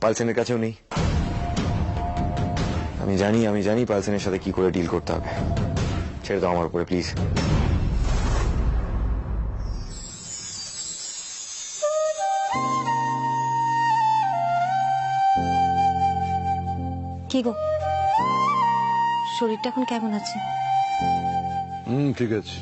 পালসেনের কাছেও নেই। আমি জানি পালসেনের সাথে কি করে ডিল করতে হবে। ছেড়ে দাও আমার উপরে প্লিজ। কি গো, শরীরটা এখন কেমন আছে? ঠিক আছে।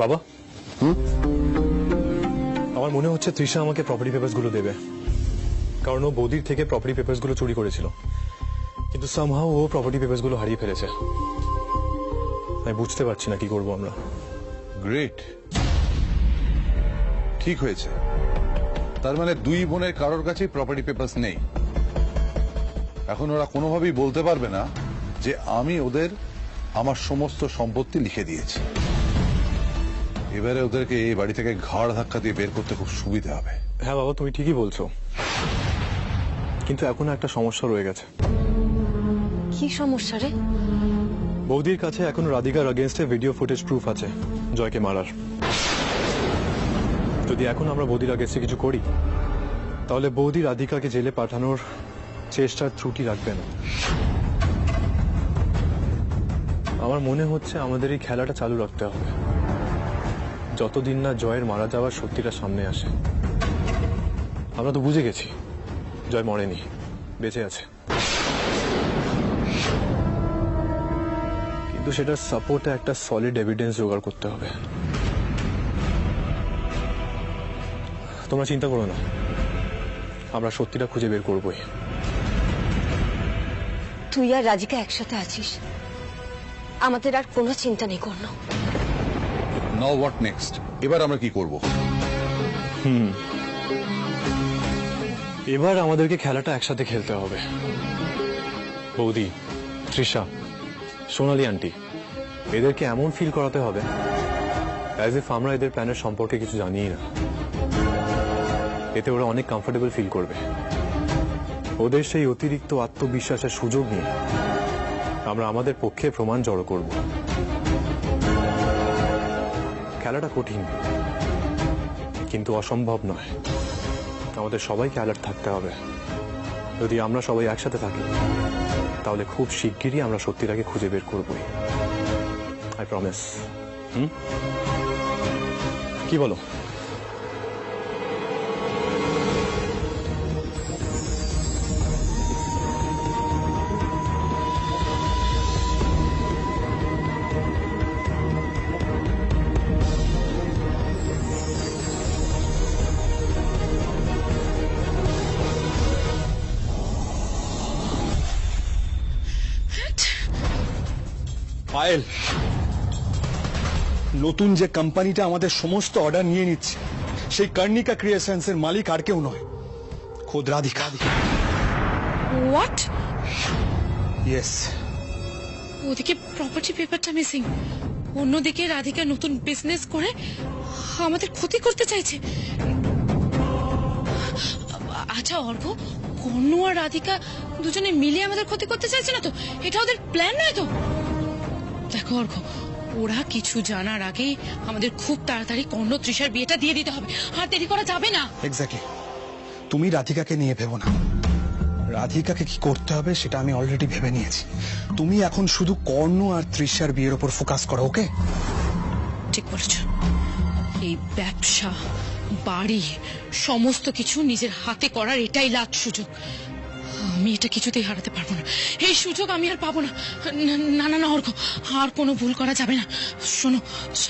বাবা, আমার মনে হচ্ছে তৃষা আমাকে প্রপার্টি পেপারস গুলো দেবে, কারণ ও বৌদির থেকে প্রপার্টি পেপারস গুলো চুরি করেছিল, কিন্তু সামহাও ও প্রপার্টি পেপারস গুলো হারিয়ে ফেলেছে। আমি বুঝতে পারছি না কি করবো আমরা। গ্রেট, ঠিক হয়েছে। তার মানে দুই বোনের কারোর কাছেই প্রপার্টি পেপারস নেই। এখন ওরা কোনোভাবেই বলতে পারবে না যে আমি ওদের আমার সমস্ত সম্পত্তি লিখে দিয়েছি। এবারে ওদেরকে এই বাড়ি থেকে ঘাড় ধাক্কা দিয়ে বের করতে খুব সুবিধা হবে। হ্যাঁ বাবা, তুমি ঠিকই বলছো, কিন্তু এখনো একটা সমস্যা রয়ে গেছে। কি সমস্যা রে? বৌদির কাছে এখনো রাধিকার अगेंस्टे ভিডিও ফুটেজ প্রুফ আছে জয়কে মারার। যদি এখন আমরা বৌদির अगेंस्टे কিছু করি, তাহলে বৌদি রাধিকাকে জেলে পাঠানোর চেষ্টার ত্রুটি রাখবে না। আমার মনে হচ্ছে আমাদের এই খেলাটা চালু রাখতে হবে যতদিন না জয়ের মারা যাওয়ার সত্যিটা সামনে আসে। আমরা তো বুঝে গেছি জয় মরেনি, বেঁচে আছে, কিন্তু সেটার সাপোর্টে একটা সলিড এভিডেন্স জোগাড় করতে হবে। তোমরা চিন্তা করো না, আমরা সত্যিটা খুঁজে বের করবই। তুই আর রাধিকা একসাথে আছিস, আমাদের আর কোনো চিন্তা নেই কর্ণ। Now what next? এবার আমরা কি করব? এবার আমাদেরকে খেলাটা একসাথে খেলতে হবে। বৌদি, তৃষা, সোনালী আন্টি, এদেরকে এমন ফিল করাতে হবে অ্যাজ ইফ আমরা এদের প্ল্যানের সম্পর্কে কিছু জানিই না। এতে ওরা অনেক কমফোর্টেবল ফিল করবে। ওদের সেই অতিরিক্ত আত্মবিশ্বাসের সুযোগ নিয়ে আমরা আমাদের পক্ষে প্রমাণ জড়ো করব। খেলাটা কঠিন, কিন্তু অসম্ভব নয়। আমাদের সবাইকে অ্যালার্ট থাকতে হবে। যদি আমরা সবাই একসাথে থাকি, তাহলে খুব শিগগিরই আমরা সত্যিটাকে খুঁজে বের করবই। I promise. কি বলো? পায়েল, নতুন যে কোম্পানিটা আমাদের সমস্ত অর্ডার নিয়ে নিচ্ছে, সেই কর্ণিকা ক্রিয়েশনস এর মালিক আর কেউ নয়, খোদ রাধিকা। হোয়াট? ইয়েস। ওদিকে প্রপার্টি পেপারটা মিসিং, অন্যদিকে রাধিকা নতুন বিজনেস করে আমাদের ক্ষতি করতে চাইছে। আচ্ছা অর্ঘ, কর্ণ আর রাধিকা দুজনে মিলে আমাদের ক্ষতি করতে চাইছে না তো? এটা ওদের প্ল্যান নয় তো? দেখো অর্ঘ, ওরা কিছু জানার আগে আমাদের খুব তাড়াতাড়ি কর্ণ তৃষার বিয়েটা দিয়ে দিতে হবে, আর দেরি করা যাবে না। এক্স্যাক্টলি। তুমি রাধিকাকে নিয়ে ভেবো না, রাধিকাকে কি করতে হবে সেটা আমি অলরেডি ভেবে নিয়েছি। তুমি এখন শুধু কর্ণ আর তৃষার বিয়ের উপর ফোকাস করো, ওকে? ঠিক বলেছ। এই ব্যবসা, বাড়ি, সমস্ত কিছু নিজের হাতে করার এটাই লাস্ট সুযোগ। আমি এটা কিছুতেই হারাতে পারবো না, এই সুযোগ আমি আর পাবো না। না না না অর্ঘ, আর কোনো ভুল করা যাবে না। শোনো,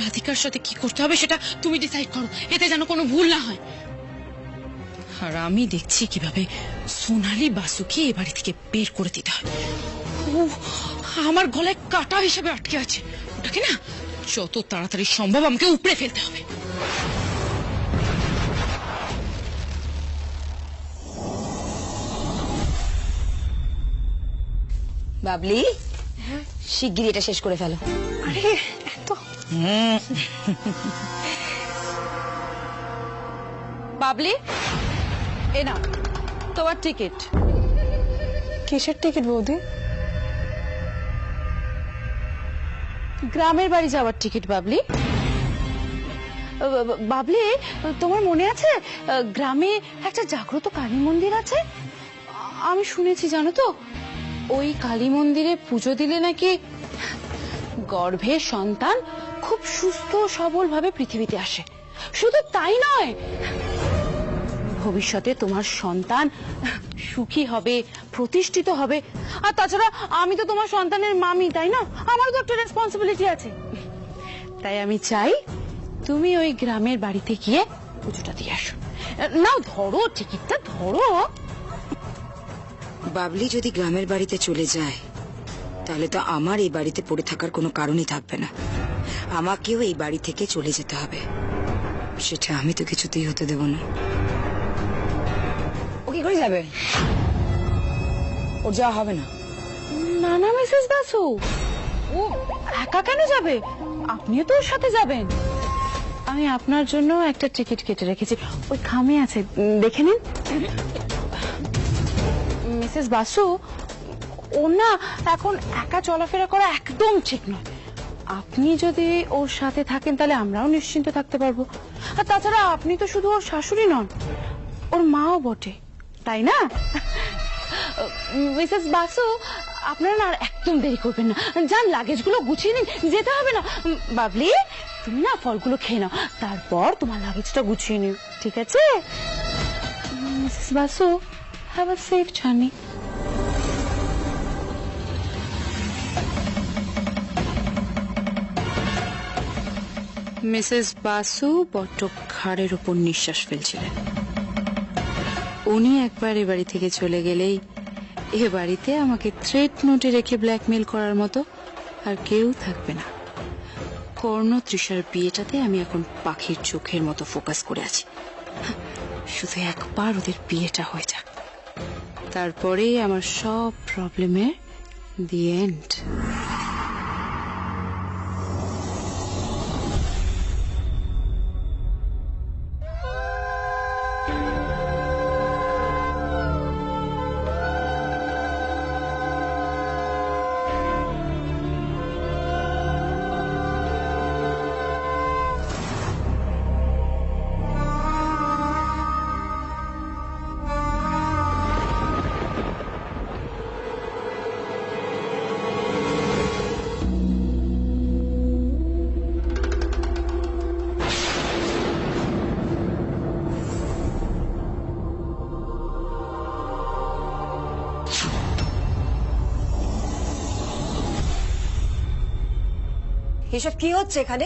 রাধিকার সাথে কি করতে হবে সেটা তুমি ডিসাইড করো, এতে যেন কোনো ভুল না হয়। আর আমি দেখছি কিভাবে সোনালী বাসুকে এ বাড়ি থেকে বের করে দিতে হয়। ও আমার গলায় কাটা হিসেবে আটকে আছে, ওটাকে না যত তাড়াতাড়ি সম্ভব আমাকে উপড়ে ফেলতে হবে। বাবলি, শিগগিরই এটা শেষ করে ফেলো। আরে এত বাবলি, এ নাও তোমার টিকিট। কিসের টিকিট বৌদি? গ্রামের বাড়ি যাওয়ার টিকিট বাবলি। বাবলি, তোমার মনে আছে গ্রামে একটা জাগ্রত কালী মন্দির আছে? আমি শুনেছি জানো তো, ওই কালী মন্দিরে পুজো দিলে নাকি গর্ভের সন্তান খুব সুস্থ সবল ভাবে পৃথিবীতে আসে। শুধু তাই নয়, ভবিষ্যতে তোমার সন্তান সুখী হবে, প্রতিষ্ঠিত হবে। আর তাছাড়া আমি তো তোমার সন্তানের মামি, তাই না? আমারও তো একটা রেসপন্সিবিলিটি আছে। তাই আমি চাই তুমি ওই গ্রামের বাড়িতে গিয়ে পুজোটা দিয়ে আসো। নাও ধরো টিকিটটা, ধরো। বাবলি যদি গ্রামের বাড়িতে চলে যায় তাহলে তো আমার এই বাড়িতে পড়ে থাকার কোনো কারণই থাকবে না। আমাকেও এই বাড়ি থেকে চলে যেতে হবে, সেটা আমি তো কিছুতেই হতে দেব না। ও কি করে যাবে? ওর যাওয়া হবে না। না না মিসেস বাসু, ও একা কেন যাবে? আপনিও তো ওর সাথে যাবেন। আমি আপনার জন্য একটা টিকিট কেটে রেখেছি, ওই খামে আছে, দেখে নিন। মিসেস বাসু, ও না এখন একা চলাফেরা করা একদম ঠিক নয়। আপনি যদি ওর সাথে থাকেন তাহলে আমরাও নিশ্চিন্ত থাকতে পারবো। আর তাছাড়া আপনি তো শুধু ওর শাশুড়ি নন, ওর মাও বটে, তাই না? মিসেস বাসু, আপনারা না আর একদম দেরি করবেন না, যান লাগেজগুলো গুছিয়ে নিন, যেতে হবে না। বাবলি, তুমি না ফলগুলো খেয়ে নাও, তারপর তোমার লাগেজটা গুছিয়ে নিও, ঠিক আছে? Mrs Basu, have a safe journey. Mrs Basu বড্ড ঘাড়ের উপর নিঃশ্বাস ফেলছিলেন। উনি একবার এ বাড়ি থেকে চলে গেলেই এ বাড়িতে আমাকে থ্রেট নোটে রেখে ব্ল্যাকমেল করার মতো আর কেউ থাকবে না। কর্ণ তৃষার বিয়েটাতে আমি এখন পাখির চোখের মতো ফোকাস করে আছি। শুধু একবার ওদের বিয়েটা হয়ে যাক, তারপরেই আমার সব প্রবলেমের দি এন্ড। এসব কি হচ্ছে এখানে?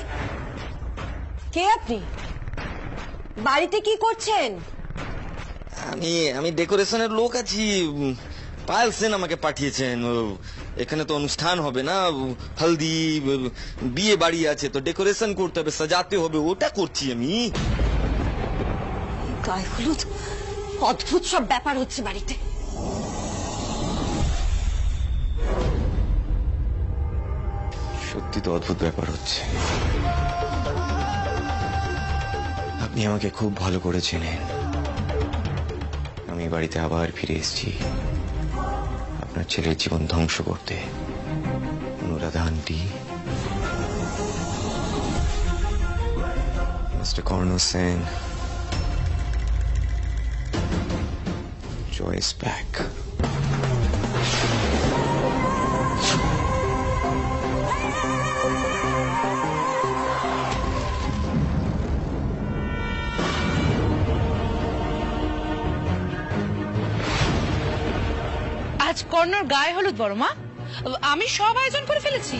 কে আপনি? বাড়িতে কি করছেন? আমি ডেকোরেশনের লোক আছি। পায়েল সেন আমাকে পাঠিয়েছেন। এখানে তো অনুষ্ঠান হবে না, হলদি, বিয়ে বাড়ি আছে, তো ডেকোরেশন করতে হবে, সাজাতে হবে, ওটা করছি আমি। গায়ে হলুদ, অদ্ভুত সব ব্যাপার হচ্ছে বাড়িতে। সত্যি তো অদ্ভুত ব্যাপার হচ্ছে। আপনি আমাকে খুব ভালো করে চেনেন। আমি বাড়িতে আবার ফিরে এসেছি আপনার ছেলের জীবন ধ্বংস করতে। অনুরাধা আন্টি, মিস্টার কর্ণ সেন, Joy's back. আজ কর্ণর গায়ে হলুদ বড় মা, আমি সব আয়োজন করে ফেলেছি।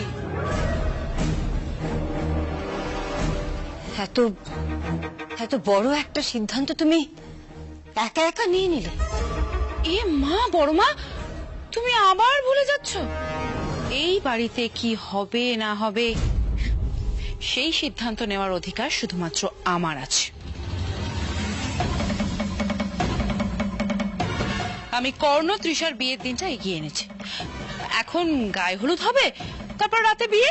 এত বড় একটা সিদ্ধান্ত তুমি একা একা নিয়ে নিলে? এ মা, বড় মা, তুমি আবার ভুলে যাচ্ছ। এই বাড়িতে কি হবে না হবে সেই সিদ্ধান্ত নেওয়ার অধিকার শুধুমাত্র আমার আছে। আমি কর্ণ তৃষার বিয়ের দিনটা এগিয়ে এনেছি। এখন গায়ে হলুদ হবে, তারপর রাতে বিয়ে।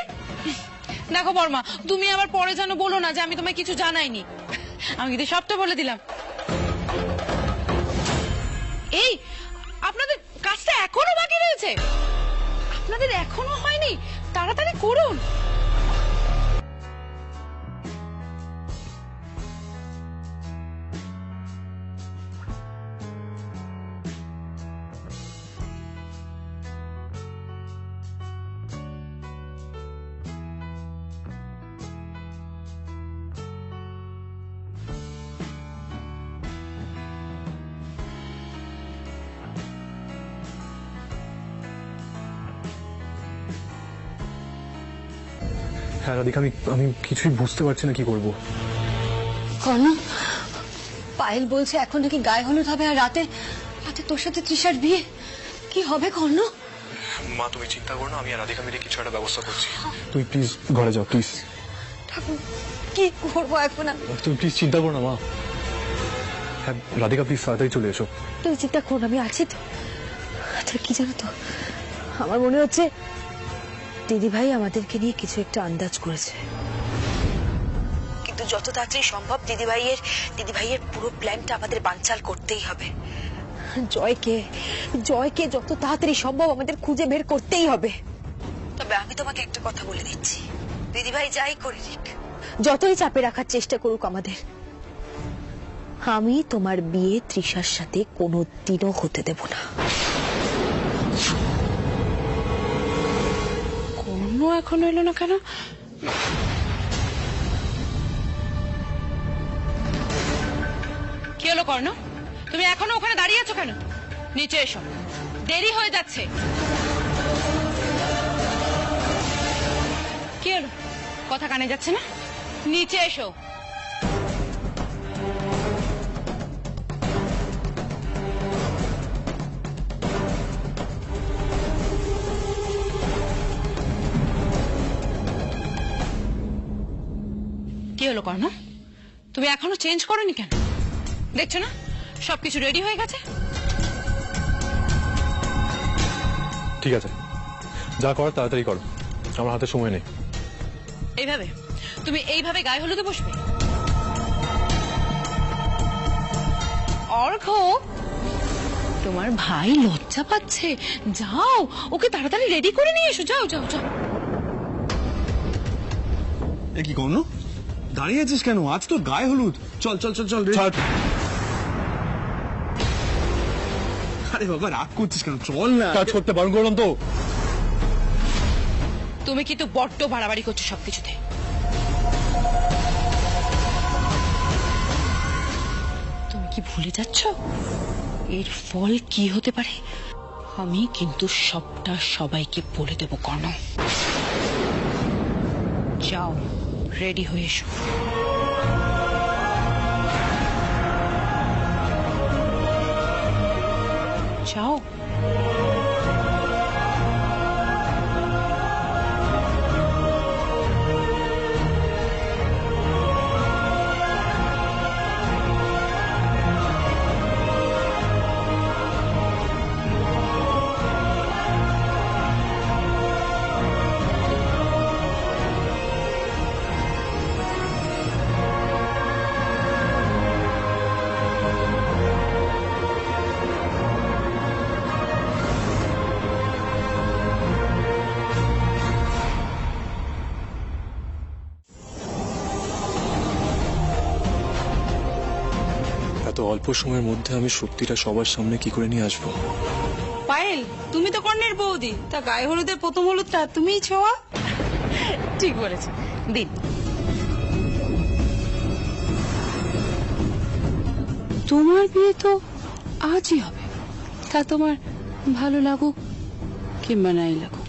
দেখো বর্মা, তুমি আবার পরে যেন বলো না যে আমি তোমায় কিছু জানাইনি। আমি কিন্তু সবটা বলে দিলাম। এই আপনাদের কাজটা এখনো বাকি রয়েছে, আপনাদের এখনো হয়নি, তাড়াতাড়ি করুন। হ্যাঁ রাধিকা, আমি কিছুই বুঝতে পারছি না কি করব। কর্ণ, পায়েল বলছে এখন নাকি গায়ে হলুদ হবে আর রাতে রাতে তোর সাথে তৃষার বিয়ে। কি হবে কর্ণ? মা তুমি চিন্তা করো না, আমি আর রাধিকা মিলে কিছু একটা ব্যবস্থা করছি। তুমি প্লিজ ঘরে যাও প্লিজ। ঠাকুর, কি করবো এখন আমি? তুমি প্লিজ চিন্তা করো না মা। হ্যাঁ রাধিকা প্লিজ তাড়াতাড়ি চলে এসো। তুমি চিন্তা করো না, আমি আছি তো। আচ্ছা কি জানো তো, আমার মনে হচ্ছে দিদিভাই আমাদেরকে নিয়ে কিছু একটা আন্দাজ করেছে। কিন্তু যত তাড়াতাড়ি সম্ভব দিদিভাইয়ের পুরো প্ল্যানটা আমাদের বানচাল করতেই হবে। জয়কে যত তাড়াতাড়ি সম্ভব আমাদের খুঁজে বের করতেই হবে। তবে আমি তোমাকে একটা কথা বলে দিচ্ছি, দিদিভাই যাই করে দিক, যতই চাপে রাখার চেষ্টা করুক আমাদের, আমি তোমার বিয়ে তৃষার সাথে কোনোদিনও হতে দেব না। এখনো এলো না কেন? কি হলো কর্ণ, তুমি এখনো ওখানে দাঁড়িয়ে আছো কেন? নিচে এসো, দেরি হয়ে যাচ্ছে। কি হলো, কথা কানে যাচ্ছে না? নিচে এসো। কি হলো কর্ণ, তুমি এখনো চেঞ্জ করোনি কেন? দেখছো না সবকিছু রেডি হয়ে গেছে। ঠিক আছে, যা কর তাড়াতাড়ি করো, আমার হাতে সময় নেই। এইভাবে গায়ে হলুদে বসবে? অর্ঘ, তোমার ভাই লজ্জা পাচ্ছে, যাও ওকে তাড়াতাড়ি রেডি করে নিয়ে এসো। যাও যাও যাও। এ কি কর্ণ, দাঁড়িয়ে আছিস কেন? আজ তোর গায়ে হলুদ। চল চল চল চল। আরে বাবা, রাগ করছিস কেন? চল না। কাজ করতে বারণ করলাম তো। তুমি কিন্তু বড্ড বাড়াবাড়ি করছো সবকিছুতে। তুমি কি ভুলে যাচ্ছ এর ফল কি হতে পারে? আমি কিন্তু সবটা সবাইকে বলে দেব কর্ণ। যাও রেডি হয়ে এসো। যাও। এত অল্প সময়ের মধ্যে আমি সত্যিটা সবার সামনে কি করে নিয়ে আসবো? পায়েল, তুমি তো কর্ণের বৌদি, তা গায়ে হলুদের প্রথম হলুদটা তুমিই ছোঁয়া। ঠিক বলেছ, দিন। তোমার বিয়ে তো আজই হবে, তা তোমার ভালো লাগুক কিংবা নাই লাগুক।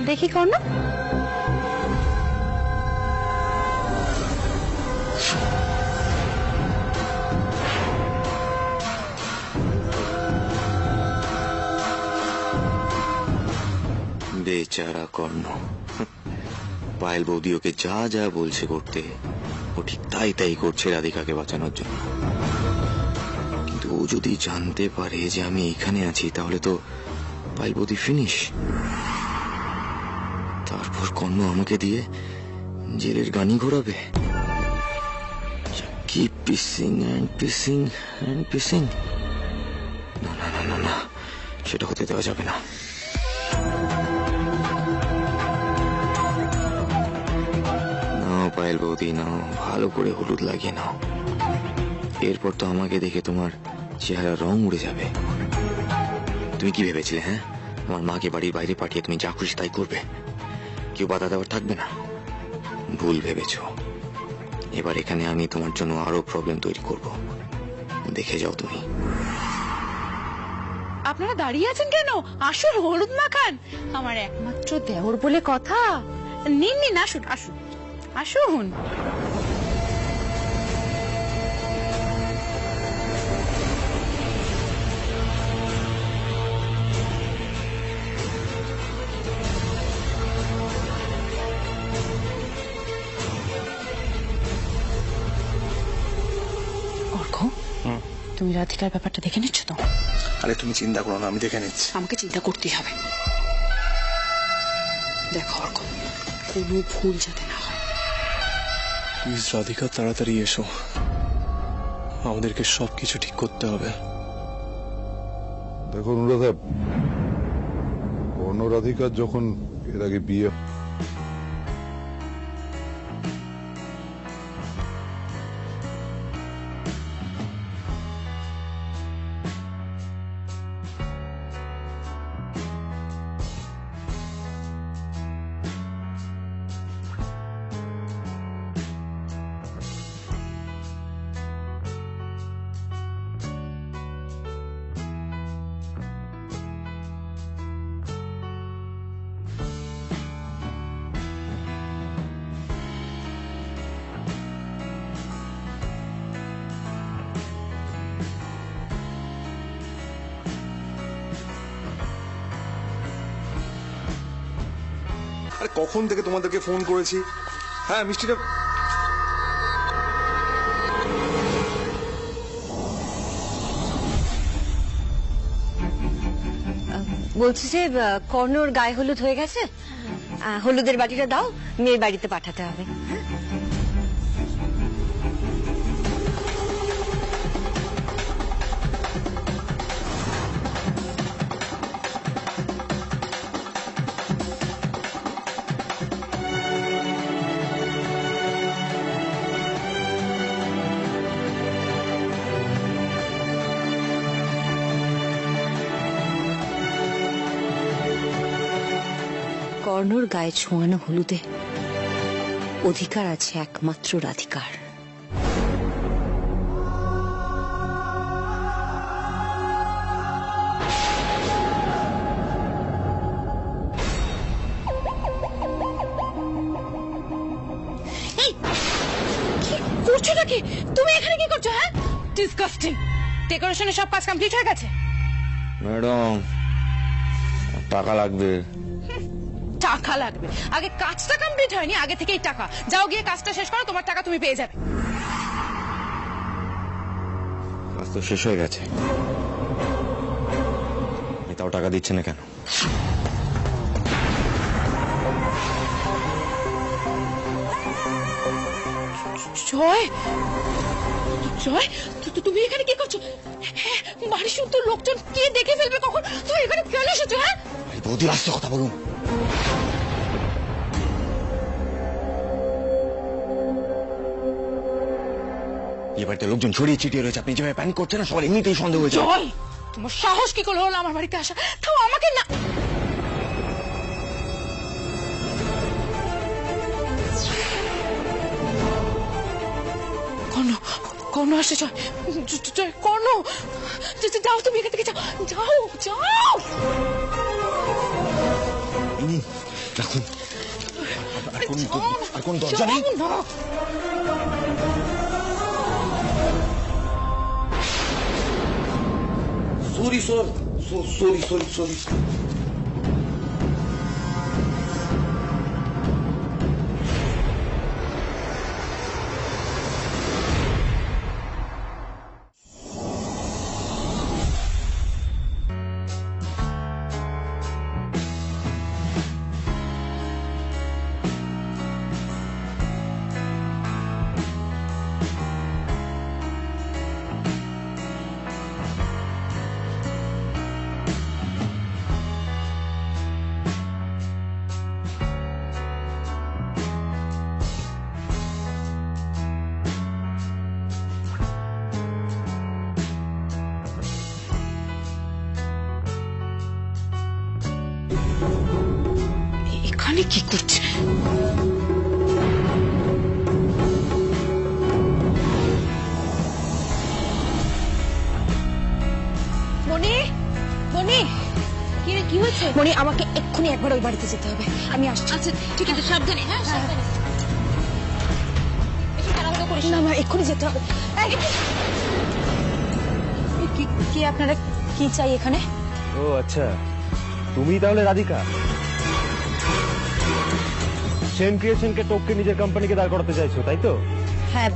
দেখি কর্ণ। বেচারা কর্ণ, পায়েল বৌদি ওকে যা যা বলছে করতে ও ঠিক তাই তাই করছে রাধিকাকে বাঁচানোর জন্য। কিন্তু ও যদি জানতে পারে যে আমি এখানে আছি তাহলে তো পায়েল বৌদি ফিনিশ। তারপর কর্ণ আমাকে দিয়ে জেলের গানি ঘোরাবে। কি পিসিং অ্যান্ড পিসিং অ্যান্ড পিসিং। না না না না না, সেটা হতে দেওয়া যাবে না। নাও পায়েল বৌদি, নাও, ভালো করে হলুদ লাগিয়ে নাও। এরপর তো আমাকে দেখে তোমার চেহারা রং উড়ে যাবে। তুমি কি ভেবেছিলে, হ্যাঁ, আমার মাকে বাড়ির বাইরে পাঠিয়ে তুমি যা খুশি তাই করবে, কেউ বাধা দেওয়ার থাকবে না? ভুল ভেবেছ। এবার এখানে আমি তোমার জন্য আরো প্রবলেম তৈরি করব, দেখে যাও তুমি। আপনারা দাঁড়িয়ে আছেন কেন? আসুন, হলুদ মাখান। আমার একমাত্র দেওর বলে কথা। নিন নিন, আসুন আসুন আসুন। অর্ক, তুমি রাধিকার ব্যাপারটা দেখে নিচ্ছ তো? আরে তুমি চিন্তা করো না, আমি দেখে নিচ্ছি। আমাকে চিন্তা করতেই হবে। দেখো অর্ক, কোনো ভুল যাতে না হয়। প্লিজ রাধিকা, তাড়াতাড়ি এসো, আমাদেরকে সবকিছু ঠিক করতে হবে। দেখো অনুরাধা, কর্ণ রাধিকার যখন এর আগে বিয়ে আরে কখন থেকে তোমাদেরকে ফোন করেছি। হ্যাঁ, মিষ্টিটা বলছি যে কর্ণর গায়ে হলুদ হয়ে গেছে, হলুদের বাটিটা দাও, মেয়ের বাড়িতে পাঠাতে হবে। কর্ণর গায়ে ছোঁয়ানো হলুদে অধিকার আছে একমাত্র রাধিকার। করছো নাকি তুমি? এখানে কি করছো? হ্যাঁ, ডিসগাস্টিং। ডেকোরেশনের সব কাজ কমপ্লিট হয়ে গেছে? ম্যাডাম, টাকা লাগবে। টাকা লাগবে? আগে কাজটা কমপ্লিট হয়নি, আগে থেকেই টাকা। যাও গিয়ে কাজটা শেষ করো, তোমার টাকা তুমি পেয়ে যাবে। কাজ তো শেষ হয়ে গেছে, তাও টাকা দিচ্ছে না কেন? জয়, জয়, তুমি এখানে কি করছো? হ্যাঁ, বাড়ির শুদ্ধ লোকজন কে দেখে ফেলবে কখন? তুমি এখানে কেন এসেছো? হ্যাঁ, বৌদি, রাস্তা কথা বলুন। এ বাড়িতে লোকজন ছড়িয়ে ছিটিয়ে রয়েছে, আপনি যেভাবে প্যানিক করছেন না, সবার এমনিতেই সন্দেহ হয়েছে। জয়, তোমার সাহস কি করে হলো আমার বাড়িতে আসা? তাও আমাকে না। কর্ণ, কর্ণ আসছে। জয়, জয়, কর্ণ, যাও তুমি এখান থেকে, যাও যাও যাও। রাখুন, আর কোন দরজা নেই? Sorry sir, sorry sorry sorry. এখানে কি করছে? মনি, মনি, কি হয়েছে? মনি, আমাকে এক্ষুনি একবার ওই বাড়িতে যেতে হবে। আমি আসছি। আচ্ছা ঠিক আছে, সাবধানে। হ্যাঁ সাবধানে। একটু তাড়াহুড়ো করিস না, না। আমার এক্ষুনি যেতে হবে। কি আপনারা কি চাই এখানে? ও আচ্ছা, তুমি তাহলে রাধিকা? সেন ক্রিয়েশনকে টপকে নিজের কোম্পানিকে দাঁড় করাতে চাইছো, তাই তো? হ্যাঁ,